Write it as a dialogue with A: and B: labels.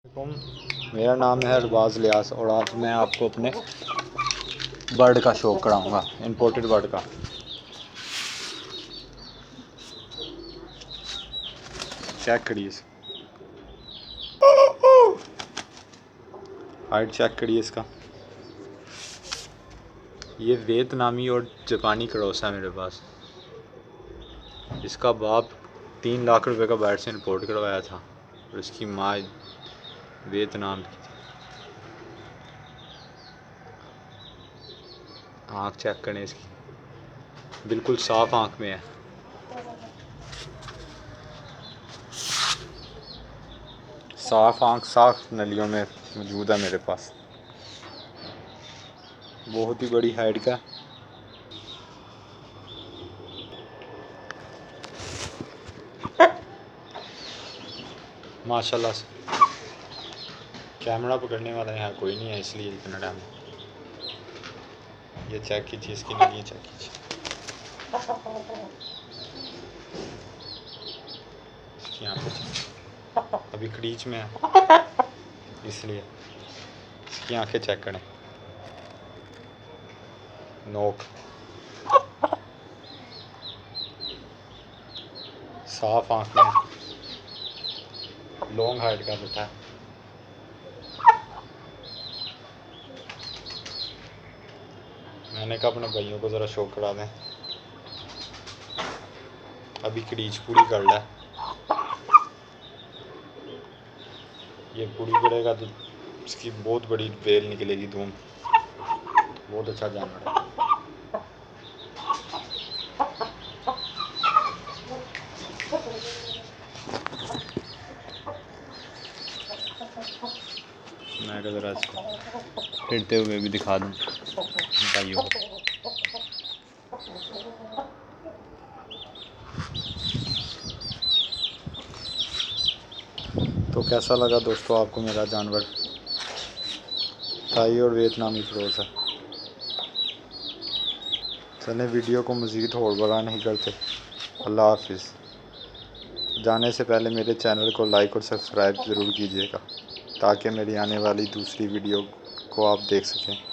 A: मेरा नाम है अरबाज लियास और आज मैं आपको अपने बर्ड का शो कराऊंगा, इंपोर्टेड बर्ड का। चेक करिए, हाइट चेक करिए इसका। ये वियतनामी और जापानी क्रॉस है मेरे पास। इसका बाप 3 लाख रुपए का बैट से इंपोर्ट करवाया था और इसकी माँ वियतनाम की थी। आँख चेक करें इसकी, बिल्कुल साफ आँख में है। साफ आँख, साफ नलियों में मौजूद है मेरे पास। बहुत ही बड़ी हाइट का। माशाल्लाह से कैमरा पकड़ने वाला यहाँ कोई नहीं है, इसलिए इतना टाइम। ये चेक कीजिए, इसकी नलियाँ चेक कीजिए। इसकी आँखें अभी क्रीच में है, इसलिए इसकी आंखें चेक करें। नोक साफ आँख में, लॉन्ग हाइट का बैठा है। मैंने कहा अपने भाइयों को ज़रा शो करा दें। अभी क्रीच पूरी कर ला, ये पूरी करेगा तो इसकी बहुत बड़ी बेल निकलेगी, धूम। बहुत अच्छा जानवर है। मैं ज़रा इसको फिरते हुए भी दिखा दूँ भाइयों को। तो कैसा लगा दोस्तों आपको मेरा जानवर? थाई और वियतनामी क्रॉस है। चलें, वीडियो को मज़ीद और बड़ा नहीं करते। अल्लाह हाफिज़। जाने से पहले मेरे चैनल को लाइक और सब्सक्राइब ज़रूर कीजिएगा ताकि मेरी आने वाली दूसरी वीडियो को आप देख सकें।